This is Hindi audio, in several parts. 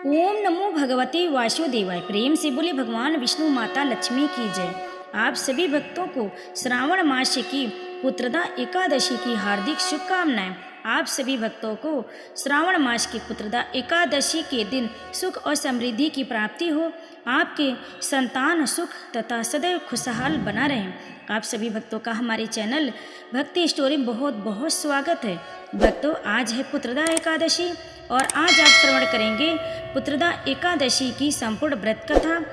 ओम नमो भगवते वासुदेवाय। प्रेम से बोले भगवान विष्णु माता लक्ष्मी की जय। आप सभी भक्तों को श्रावण मास की पुत्रदा एकादशी की हार्दिक शुभकामनाएं। आप सभी भक्तों को श्रावण मास की पुत्रदा एकादशी के दिन सुख और समृद्धि की प्राप्ति हो। आपके संतान सुख तथा सदैव खुशहाल बना रहें। आप सभी भक्तों का हमारे चैनल भक्ति स्टोरी में बहुत बहुत स्वागत है। भक्तों, आज है पुत्रदा एकादशी और आज आप श्रवण करेंगे पुत्रदा एकादशी की संपूर्ण व्रत कथा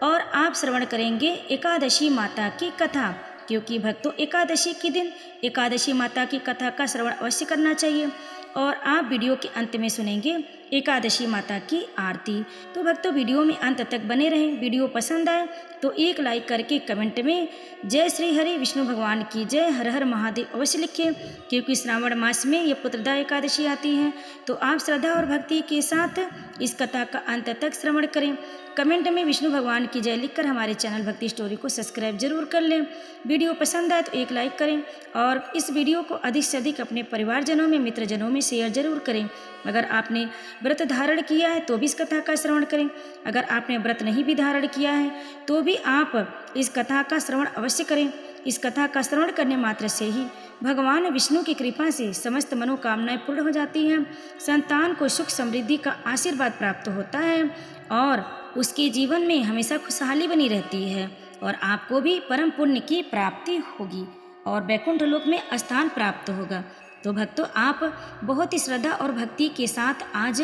और आप श्रवण करेंगे एकादशी माता की कथा, क्योंकि भक्तों एकादशी के दिन एकादशी माता की कथा का श्रवण अवश्य करना चाहिए। और आप वीडियो के अंत में सुनेंगे एकादशी माता की आरती। तो भक्तों वीडियो में अंत तक बने रहें। वीडियो पसंद आए तो एक लाइक करके कमेंट में जय श्री हरि विष्णु भगवान की जय, हर हर महादेव अवश्य लिखें, क्योंकि श्रावण मास में यह पुत्रदा एकादशी आती है। तो आप श्रद्धा और भक्ति के साथ इस कथा का अंत तक श्रवण करें। कमेंट में विष्णु भगवान की जय लिखकर हमारे चैनल भक्ति स्टोरी को सब्सक्राइब जरूर कर लें। वीडियो पसंद आए तो एक लाइक करें और इस वीडियो को अधिक से अधिक अपने परिवारजनों में, मित्रजनों में शेयर जरूर करें। अगर आपने व्रत धारण किया है तो भी इस कथा का श्रवण करें। अगर आपने व्रत नहीं भी धारण किया है तो भी आप इस कथा का श्रवण अवश्य करें। इस कथा का श्रवण करने मात्र से ही भगवान विष्णु की कृपा से समस्त मनोकामनाएं पूर्ण हो जाती हैं, संतान को सुख समृद्धि का आशीर्वाद प्राप्त होता है और उसके जीवन में हमेशा खुशहाली बनी रहती है और आपको भी परम पुण्य की प्राप्ति होगी और वैकुंठ लोक में स्थान प्राप्त होगा। तो भक्तों, आप बहुत ही श्रद्धा और भक्ति के साथ आज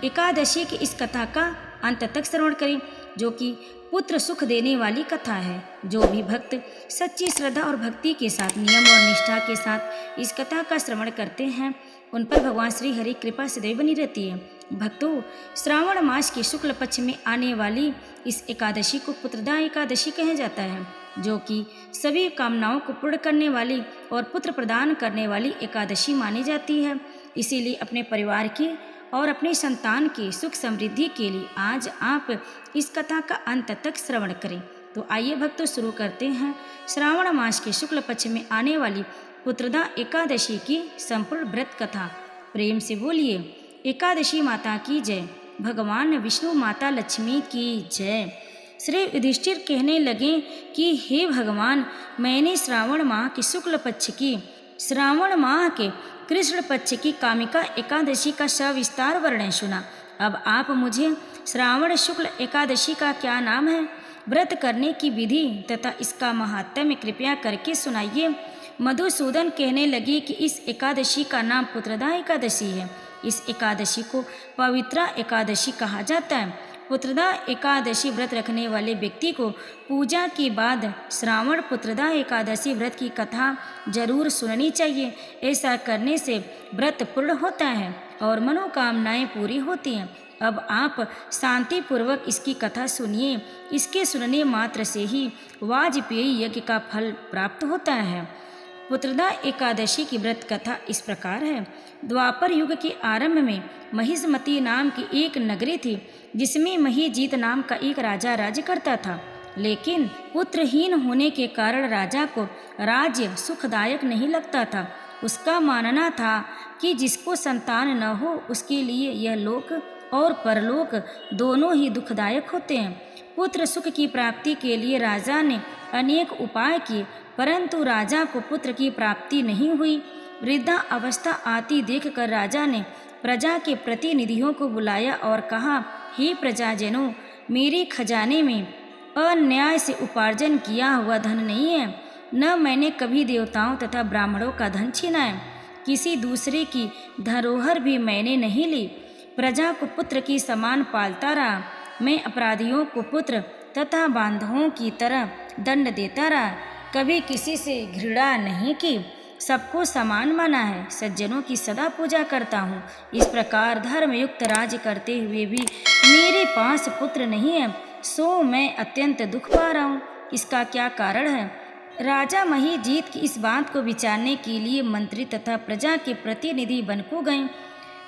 एकादशी की इस कथा का अंत तक श्रवण करें, जो कि पुत्र सुख देने वाली कथा है। जो भी भक्त सच्ची श्रद्धा और भक्ति के साथ, नियम और निष्ठा के साथ इस कथा का श्रवण करते हैं, उन पर भगवान श्री हरि कृपा सदैव बनी रहती है। भक्तों, श्रावण मास के शुक्ल पक्ष में आने वाली इस एकादशी को पुत्रदा एकादशी कहा जाता है, जो कि सभी कामनाओं को पूर्ण करने वाली और पुत्र प्रदान करने वाली एकादशी मानी जाती है। इसीलिए अपने परिवार की और अपने संतान के सुख समृद्धि के लिए आज आप इस कथा का अंत तक श्रवण करें। तो आइए भक्तों, शुरू करते हैं श्रावण मास के शुक्ल पक्ष में आने वाली पुत्रदा एकादशी की संपूर्ण व्रत कथा। प्रेम से बोलिए एकादशी माता की जय, भगवान विष्णु माता लक्ष्मी की जय। श्री युधिष्ठिर कहने लगे कि हे भगवान, मैंने श्रावण माह के कृष्ण पक्ष की कामिका एकादशी का सविस्तार वर्णन सुना। अब आप मुझे श्रावण शुक्ल एकादशी का क्या नाम है, व्रत करने की विधि तथा इसका महात्म्य कृपया करके सुनाइए। मधुसूदन कहने लगे कि इस एकादशी का नाम पुत्रदा एकादशी है। इस एकादशी को पवित्रा एकादशी कहा जाता है। पुत्रदा एकादशी व्रत रखने वाले व्यक्ति को पूजा के बाद श्रावण पुत्रदा एकादशी व्रत की कथा जरूर सुननी चाहिए। ऐसा करने से व्रत पूर्ण होता है और मनोकामनाएं पूरी होती हैं। अब आप शांति पूर्वक इसकी कथा सुनिए। इसके सुनने मात्र से ही वाजपेयी यज्ञ का फल प्राप्त होता है। पुत्रदा एकादशी की व्रत कथा इस प्रकार है। द्वापर युग के आरंभ में महिष्मती नाम की एक नगरी थी, जिसमें महिजीत नाम का एक राजा राज्य करता था। लेकिन पुत्रहीन होने के कारण राजा को राज्य सुखदायक नहीं लगता था। उसका मानना था कि जिसको संतान न हो उसके लिए यह लोक और परलोक दोनों ही दुखदायक होते हैं। पुत्र सुख की प्राप्ति के लिए राजा ने अनेक उपाय किए, परंतु राजा को पुत्र की प्राप्ति नहीं हुई। वृद्धा अवस्था आती देखकर राजा ने प्रजा के प्रतिनिधियों को बुलाया और कहा, हे प्रजाजनों, मेरे खजाने में अन्याय से उपार्जन किया हुआ धन नहीं है, न मैंने कभी देवताओं तथा ब्राह्मणों का धन छीना है। किसी दूसरे की धरोहर भी मैंने नहीं ली। प्रजा को पुत्र की समान पालता रहा। मैं अपराधियों को पुत्र तथा बांधवों की तरह दंड देता रहा। कभी किसी से घृणा नहीं की, सबको समान माना है। सज्जनों की सदा पूजा करता हूँ। इस प्रकार धर्मयुक्त राज्य करते हुए भी मेरे पास पुत्र नहीं है, सो मैं अत्यंत दुख पा रहा हूँ। इसका क्या कारण है? राजा महिजीत की इस बात को विचारने के लिए मंत्री तथा प्रजा के प्रतिनिधि वनकों गए।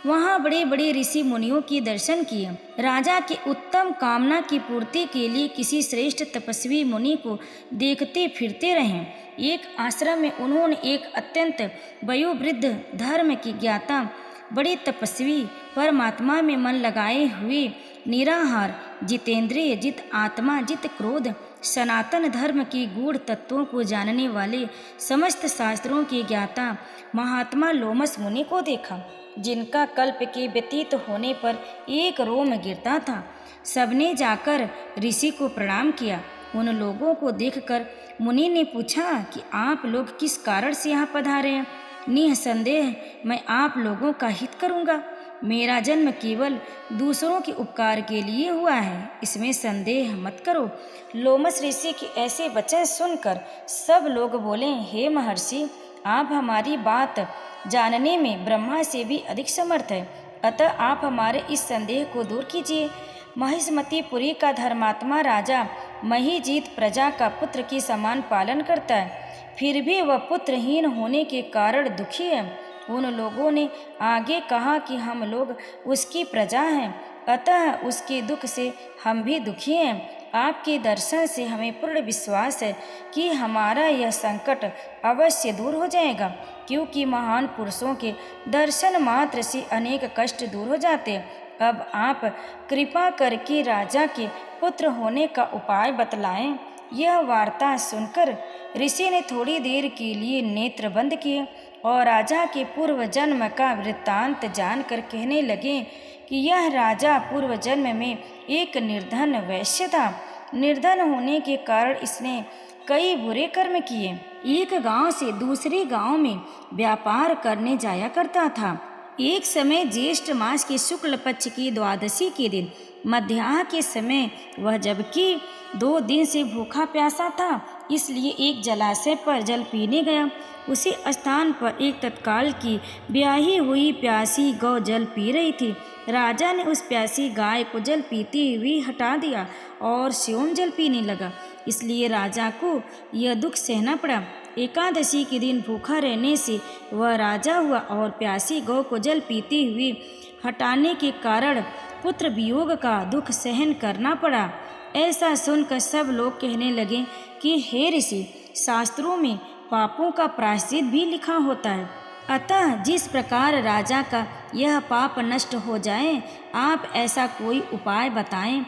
वहाँ बड़े बड़े ऋषि मुनियों के दर्शन किए। राजा की उत्तम कामना की पूर्ति के लिए किसी श्रेष्ठ तपस्वी मुनि को देखते फिरते रहे। एक आश्रम में उन्होंने एक अत्यंत वयोवृद्ध धर्म की ज्ञाता बड़े तपस्वी, परमात्मा में मन लगाए हुए, निराहार, जितेंद्रिय, जित आत्मा, जित क्रोध, सनातन धर्म के गूढ़ तत्वों को जानने वाले, समस्त शास्त्रों के ज्ञाता महात्मा लोमस मुनि को देखा, जिनका कल्प के व्यतीत होने पर एक रोम गिरता था। सबने जाकर ऋषि को प्रणाम किया। उन लोगों को देखकर मुनि ने पूछा कि आप लोग किस कारण से यहाँ पधारे हैं? निसंदेह मैं आप लोगों का हित करूँगा। मेरा जन्म केवल दूसरों के उपकार के लिए हुआ है, इसमें संदेह मत करो। लोमस ऋषि के ऐसे वचन सुनकर सब लोग बोले, हे महर्षि, आप हमारी बात जानने में ब्रह्मा से भी अधिक समर्थ है, अतः आप हमारे इस संदेह को दूर कीजिए। महिष्मतीपुरी का धर्मात्मा राजा महीजीत प्रजा का पुत्र के समान पालन करता है, फिर भी वह पुत्रहीन होने के कारण दुखी है। उन लोगों ने आगे कहा कि हम लोग उसकी प्रजा हैं, अतः उसके दुख से हम भी दुखी हैं। आपके दर्शन से हमें पूर्ण विश्वास है कि हमारा यह संकट अवश्य दूर हो जाएगा, क्योंकि महान पुरुषों के दर्शन मात्र से अनेक कष्ट दूर हो जाते हैं। अब आप कृपा करके राजा के पुत्र होने का उपाय बतलाएं। यह वार्ता सुनकर ऋषि ने थोड़ी देर के लिए नेत्र बंद किए और राजा के पूर्व जन्म का वृत्तांत जानकर कहने लगे कि यह राजा पूर्व जन्म में एक निर्धन वैश्य था। निर्धन होने के कारण इसने कई बुरे कर्म किए। एक गांव से दूसरे गांव में व्यापार करने जाया करता था। एक समय ज्येष्ठ मास के शुक्ल पक्ष की द्वादशी के दिन मध्याह्न के समय वह, जबकि 2 दिन से भूखा प्यासा था, इसलिए एक जलाशय पर जल पीने गया। उसी स्थान पर एक तत्काल की ब्याही हुई प्यासी गौ जल पी रही थी। राजा ने उस प्यासी गाय को जल पीती हुई हटा दिया और स्वयं जल पीने लगा, इसलिए राजा को यह दुख सहना पड़ा। एकादशी के दिन भूखा रहने से वह राजा हुआ और प्यासी गौ को जल पीती हुई हटाने के कारण पुत्र वियोग का दुख सहन करना पड़ा। ऐसा सुनकर सब लोग कहने लगे कि हे ऋषि, शास्त्रों में पापों का प्रायश्चित भी लिखा होता है, अतः जिस प्रकार राजा का यह पाप नष्ट हो जाए, आप ऐसा कोई उपाय बताएं।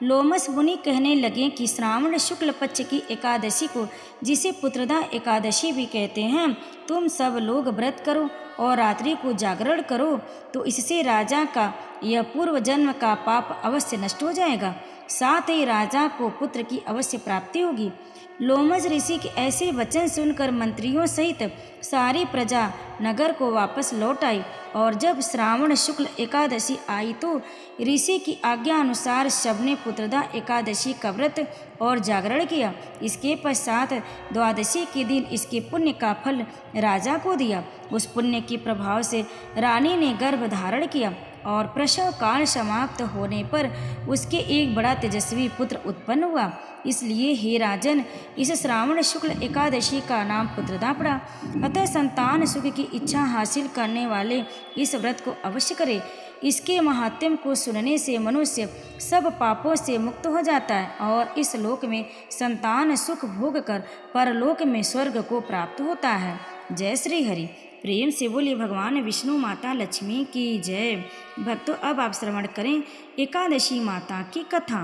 लोमस मुनि कहने लगे कि श्रावण शुक्ल पक्ष की एकादशी को, जिसे पुत्रदा एकादशी भी कहते हैं, तुम सब लोग व्रत करो और रात्रि को जागरण करो, तो इससे राजा का यह पूर्व जन्म का पाप अवश्य नष्ट हो जाएगा, साथ ही राजा को पुत्र की अवश्य प्राप्ति होगी। लोमस ऋषि के ऐसे वचन सुनकर मंत्रियों सहित सारी प्रजा नगर को वापस लौट आई और जब श्रावण शुक्ल एकादशी आई तो ऋषि की आज्ञा अनुसार सबने पुत्रदा एकादशी का व्रत और जागरण किया। इसके पश्चात द्वादशी के दिन इसके पुण्य का फल राजा को दिया। उस पुण्य के प्रभाव से रानी ने गर्भ धारण किया और प्रसव काल समाप्त होने पर उसके एक बड़ा तेजस्वी पुत्र उत्पन्न हुआ। इसलिए हे राजन, इस श्रावण शुक्ल एकादशी का नाम पुत्रदा पड़ा। अतः संतान सुख की इच्छा हासिल करने वाले इस व्रत को अवश्य करें। इसके महात्म्य को सुनने से मनुष्य सब पापों से मुक्त हो जाता है और इस लोक में संतान सुख भोग कर परलोक में स्वर्ग को प्राप्त होता है। जय श्री हरि। प्रेम से बोलिए भगवान विष्णु माता लक्ष्मी की जय। भक्तों, अब आप श्रवण करें एकादशी माता की कथा।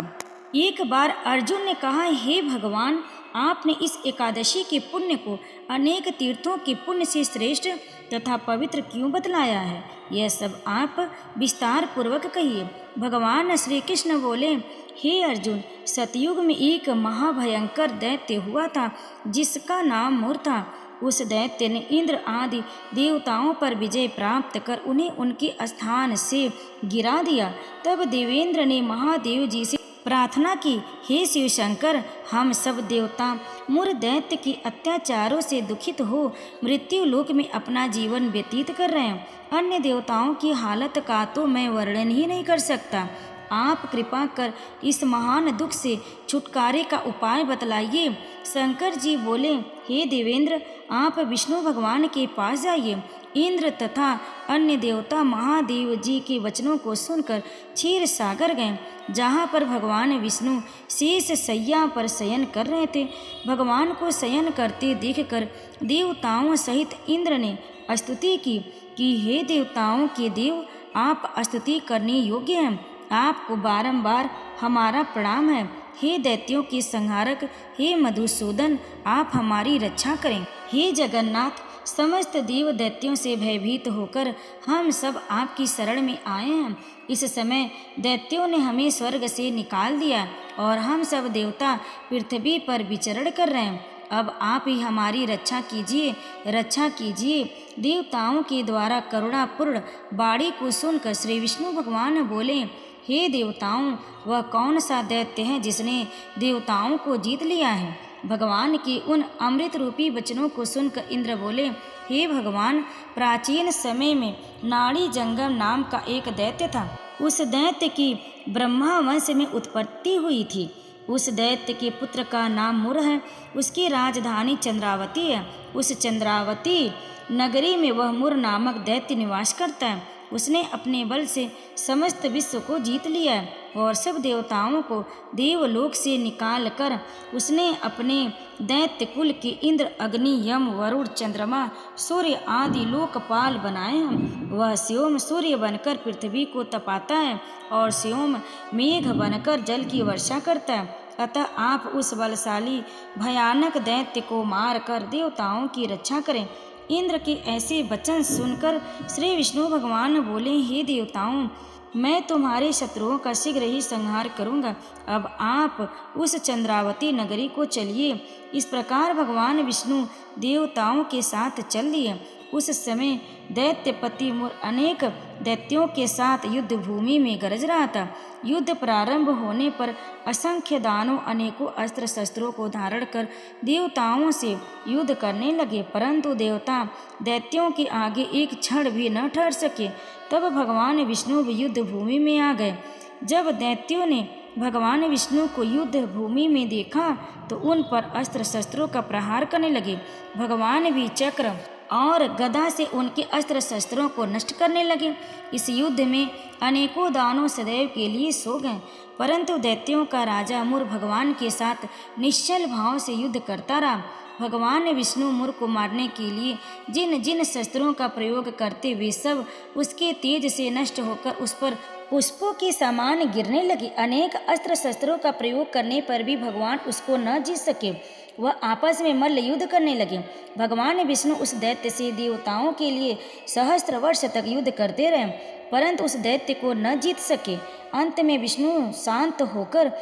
एक बार अर्जुन ने कहा, हे भगवान, आपने इस एकादशी के पुण्य को अनेक तीर्थों के पुण्य से श्रेष्ठ तथा पवित्र क्यों बतलाया है? यह सब आप विस्तार पूर्वक कहिए। भगवान श्री कृष्ण बोले, हे अर्जुन, सतयुग में एक महाभयंकर दैत्य हुआ था जिसका नाम मूर था। उस दैत्य ने इंद्र आदि देवताओं पर विजय प्राप्त कर उन्हें उनके स्थान से गिरा दिया। तब देवेंद्र ने महादेव जी से प्रार्थना की, हे शिव शंकर, हम सब देवता मूर दैत्य के अत्याचारों से दुखित हो मृत्यु लोक में अपना जीवन व्यतीत कर रहे हैं। अन्य देवताओं की हालत का तो मैं वर्णन ही नहीं कर सकता। आप कृपा कर इस महान दुख से छुटकारे का उपाय बतलाइए। शंकर जी बोले, हे देवेंद्र, आप विष्णु भगवान के पास जाइए। इंद्र तथा अन्य देवता महादेव जी के वचनों को सुनकर क्षीर सागर गए, जहाँ पर भगवान विष्णु शेष शैया पर शयन कर रहे थे। भगवान को शयन करते देखकर देवताओं सहित इंद्र ने स्तुति की। कि हे देवताओं के देव, आप स्तुति करने योग्य हैं, आपको बारंबार हमारा प्रणाम है। हे दैत्यों के संहारक, हे मधुसूदन, आप हमारी रक्षा करें। हे जगन्नाथ, समस्त देव दैत्यों से भयभीत होकर हम सब आपकी शरण में आए हैं। इस समय दैत्यों ने हमें स्वर्ग से निकाल दिया और हम सब देवता पृथ्वी पर विचरण कर रहे हैं। अब आप ही हमारी रक्षा कीजिए, रक्षा कीजिए। देवताओं के द्वारा करुणापूर्ण वाणी को सुनकर श्री विष्णु भगवान बोले, हे देवताओं, वह कौन सा दैत्य है जिसने देवताओं को जीत लिया है? भगवान के उन अमृत रूपी वचनों को सुनकर इंद्र बोले, हे भगवान, प्राचीन समय में नाड़ी जंगम नाम का एक दैत्य था। उस दैत्य की ब्रह्मा वंश में उत्पत्ति हुई थी। उस दैत्य के पुत्र का नाम मुर है। उसकी राजधानी चंद्रावती है। उस चंद्रावती नगरी में वह मुर नामक दैत्य निवास करता है। उसने अपने बल से समस्त विश्व को जीत लिया है और सब देवताओं को देवलोक से निकाल कर उसने अपने दैत्य कुल के इंद्र, अग्नि, यम, वरुण, चंद्रमा, सूर्य आदि लोकपाल बनाए हैं। वह स्योम सूर्य बनकर पृथ्वी को तपाता है और स्योम मेघ बनकर जल की वर्षा करता है। अतः आप उस बलशाली भयानक दैत्य को मार कर देवताओं की रक्षा करें। इंद्र के ऐसे वचन सुनकर श्री विष्णु भगवान बोले, हे देवताओं, मैं तुम्हारे शत्रुओं का शीघ्र ही संहार करूंगा। अब आप उस चंद्रावती नगरी को चलिए। इस प्रकार भगवान विष्णु देवताओं के साथ चल दिए। उस समय दैत्यपति मुर अनेक दैत्यों के साथ युद्ध भूमि में गरज रहा था। युद्ध प्रारंभ होने पर असंख्य दानव अनेकों अस्त्र शस्त्रों को धारण कर देवताओं से युद्ध करने लगे, परंतु देवता दैत्यों के आगे एक क्षण भी न ठहर सके। तब भगवान विष्णु युद्ध भूमि में आ गए। जब दैत्यों ने भगवान विष्णु को युद्ध भूमि में देखा तो उन पर अस्त्र शस्त्रों का प्रहार करने लगे। भगवान भी चक्र और गदा से उनके अस्त्र शस्त्रों को नष्ट करने लगे। इस युद्ध में अनेकों दानव सदैव के लिए सो गए, परंतु दैत्यों का राजा मुर भगवान के साथ निश्चल भाव से युद्ध करता रहा। भगवान विष्णु मुर को मारने के लिए जिन जिन शस्त्रों का प्रयोग करते वे सब उसके तेज से नष्ट होकर उस पर पुष्पों के समान गिरने लगे। अनेक अस्त्र शस्त्रों का प्रयोग करने पर भी भगवान उसको न जीत सके। वह आपस में मल्ल युद्ध करने लगे। भगवान विष्णु उस दैत्य से देवताओं के लिए सहस्त्र वर्ष तक युद्ध करते रहे, परंतु उस दैत्य को न जीत सके। अंत में विष्णु शांत होकर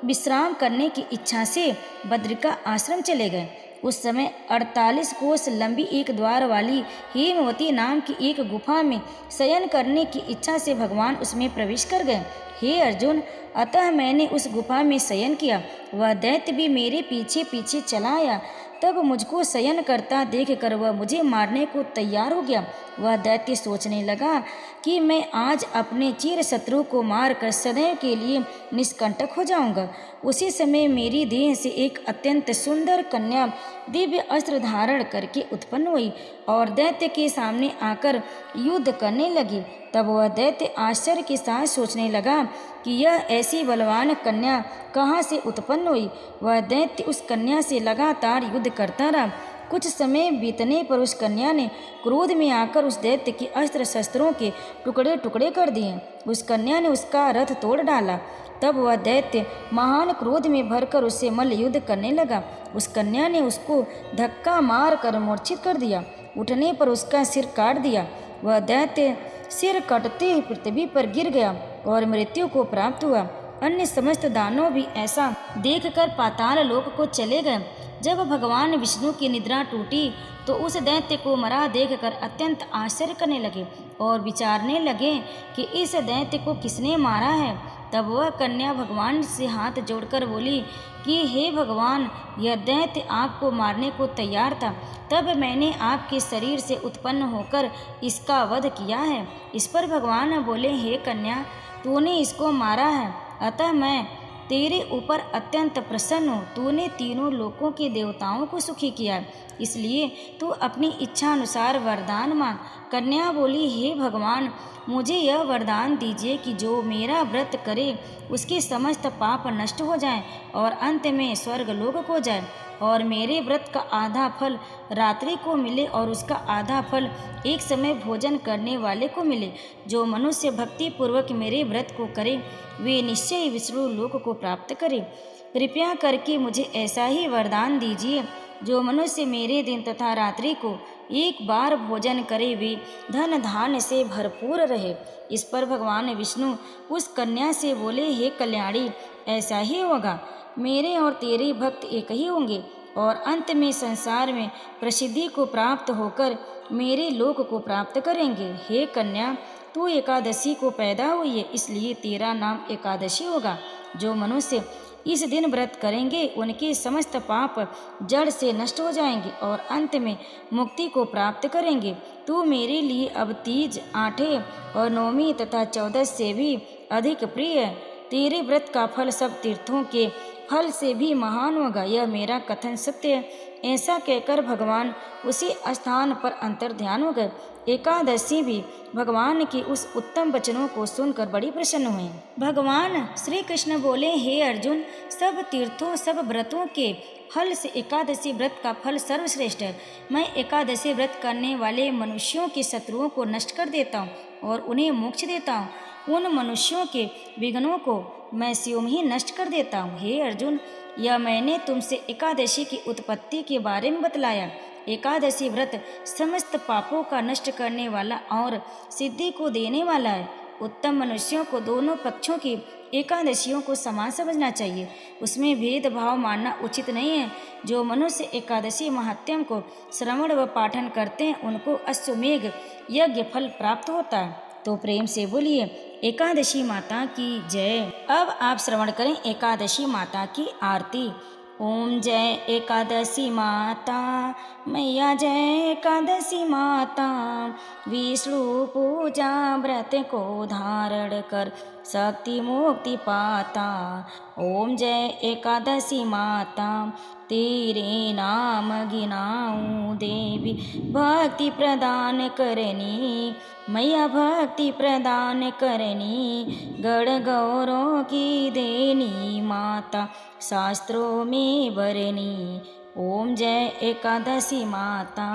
विश्राम करने की इच्छा से बद्रिका आश्रम चले गए। उस समय 48 कोस लंबी एक द्वार वाली हेमवती नाम की एक गुफा में शयन करने की इच्छा से भगवान उसमें प्रवेश कर गए। हे अर्जुन, अतः मैंने उस गुफा में शयन किया। वह दैत्य भी मेरे पीछे पीछे चला आया। तब मुझको शयन करता देखकर वह मुझे मारने को तैयार हो गया। वह दैत्य सोचने लगा कि मैं आज अपने चिर शत्रु को मारकर सदैव के लिए निष्कंटक हो जाऊंगा। उसी समय मेरी देह से एक अत्यंत सुंदर कन्या दिव्य अस्त्र धारण करके उत्पन्न हुई और दैत्य के सामने आकर युद्ध करने लगी। तब वह दैत्य आश्चर्य के साथ सोचने लगा कि यह ऐसी बलवान कन्या कहाँ से उत्पन्न हुई। वह दैत्य उस कन्या से लगातार युद्ध करता रहा। कुछ समय बीतने पर उस कन्या ने क्रोध में आकर उस दैत्य के अस्त्र शस्त्रों के टुकड़े टुकड़े कर दिए। उस कन्या ने उसका रथ तोड़ डाला। तब वह दैत्य महान क्रोध में भरकर उससे मल्ल युद्ध करने लगा। उस कन्या ने उसको धक्का मार कर मूर्छित कर दिया। उठने पर उसका सिर काट दिया। वह दैत्य सिर कटते ही पृथ्वी पर गिर गया और मृत्यु को प्राप्त हुआ। अन्य समस्त दानव भी ऐसा देखकर पाताल लोक को चले गए। जब भगवान विष्णु की निद्रा टूटी तो उस दैत्य को मरा देखकर अत्यंत आश्चर्य करने लगे और विचारने लगे कि इस दैत्य को किसने मारा है। तब वह कन्या भगवान से हाथ जोड़कर बोली कि हे भगवान, यह दैत्य आपको मारने को तैयार था, तब मैंने आपके शरीर से उत्पन्न होकर इसका वध किया है। इस पर भगवान बोले, हे कन्या, तूने इसको मारा है, अतः मैं तेरे ऊपर अत्यंत प्रसन्न हूँ। तूने तीनों लोकों के देवताओं को सुखी किया, इसलिए तू अपनी इच्छा अनुसार वरदान मांग। कन्या बोली, हे भगवान, मुझे यह वरदान दीजिए कि जो मेरा व्रत करे उसके समस्त पाप नष्ट हो जाएं और अंत में स्वर्गलोक को जाए, और मेरे व्रत का आधा फल रात्रि को मिले और उसका आधा फल एक समय भोजन करने वाले को मिले। जो मनुष्य भक्ति पूर्वक मेरे व्रत को करे वे निश्चय विष्णु लोक को प्राप्त करे। कृपया करके मुझे ऐसा ही वरदान दीजिए, जो मनुष्य मेरे दिन तथा रात्रि को एक बार भोजन करे वे धन धान्य से भरपूर रहे। इस पर भगवान विष्णु उस कन्या से बोले, हे कल्याणी, ऐसा ही होगा। मेरे और तेरे भक्त एक ही होंगे और अंत में संसार में प्रसिद्धि को प्राप्त होकर मेरे लोक को प्राप्त करेंगे। हे कन्या, तू एकादशी को पैदा हुई है, इसलिए तेरा नाम एकादशी होगा। जो मनुष्य इस दिन व्रत करेंगे उनके समस्त पाप जड़ से नष्ट हो जाएंगे और अंत में मुक्ति को प्राप्त करेंगे। तू मेरे लिए अब तीज, आठे और नौमी तथा 14 से भी अधिक प्रिय है। तेरे व्रत का फल सब तीर्थों के फल से भी महान होगा, यह मेरा कथन सत्य है। ऐसा कहकर भगवान उसी स्थान पर अंतर्ध्यान हो गए। एकादशी भी भगवान के उस उत्तम वचनों को सुनकर बड़ी प्रसन्न हुई। भगवान श्री कृष्ण बोले, हे अर्जुन, सब तीर्थों सब व्रतों के फल से एकादशी व्रत का फल सर्वश्रेष्ठ है। मैं एकादशी व्रत करने वाले मनुष्यों के शत्रुओं को नष्ट कर देता हूँ और उन्हें मोक्ष देता हूँ। उन मनुष्यों के विघ्नों को मैं स्वयं ही नष्ट कर देता हूँ। हे अर्जुन, यह मैंने तुमसे एकादशी की उत्पत्ति के बारे में बतलाया। एकादशी व्रत समस्त पापों का नष्ट करने वाला और सिद्धि को देने वाला है। उत्तम मनुष्यों को दोनों पक्षों की एकादशियों को समान समझना चाहिए, उसमें भेदभाव मानना उचित नहीं है। जो मनुष्य एकादशी महात्म्य को श्रवण व पाठन करते हैं उनको अश्वमेघ यज्ञ फल प्राप्त होता है। तो प्रेम से बोलिए, एकादशी माता की जय। अब आप श्रवण करें एकादशी माता की आरती। ओम जय एकादशी माता मैया, जय एकादशी माता। विष्णु पूजा व्रत को धारण कर शक्ति मुक्ति पाता। ओम जय एकादशी माता, तेरे नाम गिनाऊं देवी, भक्ति प्रदान करनी मैया, भक्ति प्रदान करनी। गण गौरों की देनी माता, शास्त्रों में वरनी। ओम जय एकादशी माता,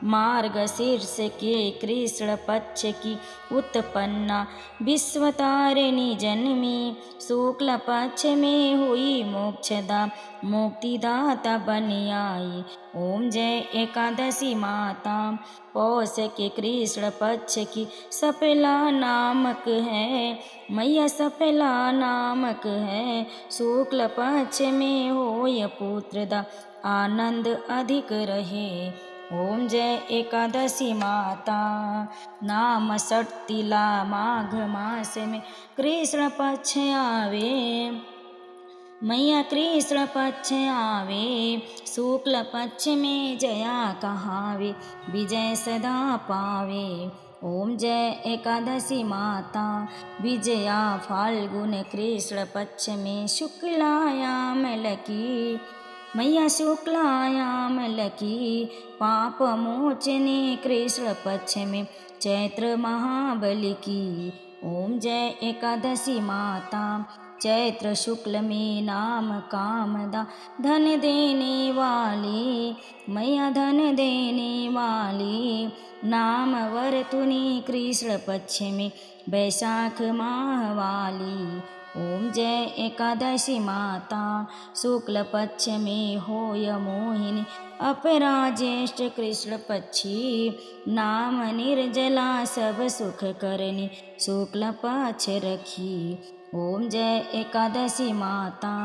मार्गशीर्ष के कृष्ण पक्ष की उत्पन्ना, विश्वतारिणी जन्मी। शुक्ल पक्ष में हुई मोक्षदा, मुक्तिदाता बन आई। ओम जय एकादशी माता, पौष के कृष्ण पक्ष की सफला नामक है मैया, सफला नामक है। शुक्ल पक्ष में होय पुत्रदा, आनंद अधिक रहे। ओम जय एकादशी माता, नाम षटतिला माघ मास में कृष्ण पक्ष आवे मैया, कृष्ण पक्ष आवे। शुक्ल पक्ष में जया कहावे, विजय सदा पावे। ओम जय एकादशी माता, विजया फाल्गुन कृष्ण पक्ष में शुक्लायाम लकी मैया, शुक्लायाम लकी। पाप मोचने कृष्ण पक्ष में चैत्र महाबली की। ओम जय एकादशी माता, चैत्र शुक्ल में नाम कामदा, धन देने वाली मैया, धन देने वाली। नाम वरतुनी कृष्ण पक्ष में बैसाख माह वाली। ओम जय एकादशी माता, शुक्ल पक्ष में होय मोहिनी, अपरा ज्येष्ठ कृष्ण पक्षी। नाम निर्जला सब सुख करनी, शुक्ल पक्ष रखी। ओम जय एकादशी माता,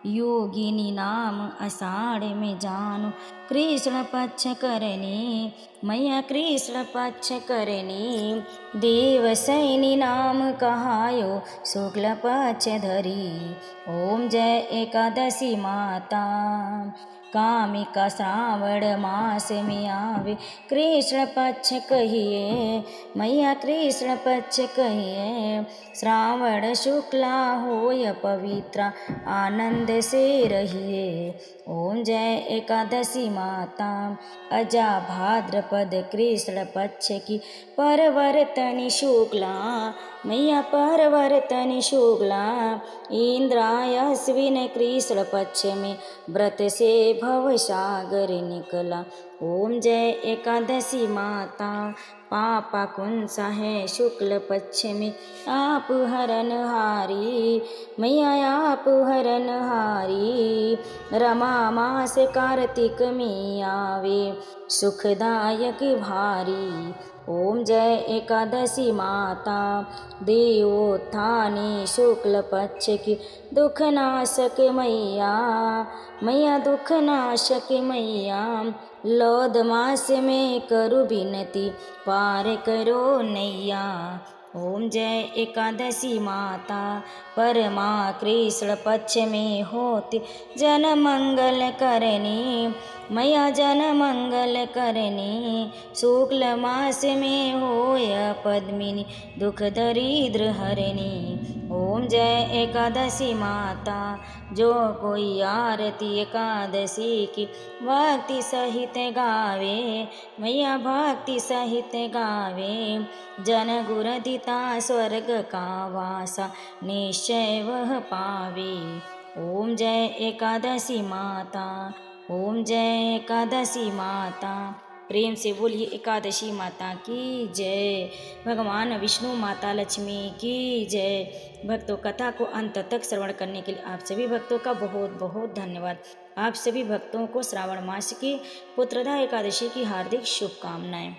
योगिनी नाम आषाढ़ में जानो, कृष्ण पक्ष करनी मैया, कृष्ण पक्ष करनी। देवसैनी नाम कहायो, शुक्ल पक्ष धरी। ओम जय एकादशी माता, कामिका श्रावण मास में आवे, कृष्ण पक्ष कहिए मैया कृष्ण पक्ष कहिए। श्रावण शुक्ला होय पवित्रा, आनंद से रहिए। ओम जय एकादशी माता, अजा भाद्रपद कृष्ण पक्ष की परवर्तनी शुक्ला, मैया परवर्तनी शुक्ला। इंद्राय अश्विन कृष्ण पक्ष में व्रत से भव सागर निकला। ओम जय एकादशी माता, पापा कुंसा है शुक्ल पक्ष में आप हरन हारी, मैया आप हरन हारी। रमा मास कार्तिक में आवे, सुखदायक भारी। ओम जय एकादशी माता, देवोत्थानी शुक्ल पक्ष की दुख नाशक मैया, मैया दुख नाशक मैया। लौद मास में करु विनती, पार करो नैया। ओम जय एकादशी माता, परमा कृष्ण पक्ष में होती जन मंगल करनी, मैया जन मंगल करनी। शुक्ल मास में होय पद्मिनी, दुख दरिद्र हरनी। ओम जय एकादशी माता, जो कोई आरती एकादशी की भक्ति सहित गावे, मैया भक्ति सहित गावे। जन गुर दिता स्वर्ग का वासा, निश्चय वह पावे। ओम जय एकादशी माता, ओम जय एकादशी माता। प्रेम से बोलिए एकादशी माता की जय। भगवान विष्णु माता लक्ष्मी की जय। भक्तों, कथा को अंत तक श्रवण करने के लिए आप सभी भक्तों का बहुत बहुत धन्यवाद। आप सभी भक्तों को श्रावण मास की पुत्रदा एकादशी की हार्दिक शुभकामनाएं।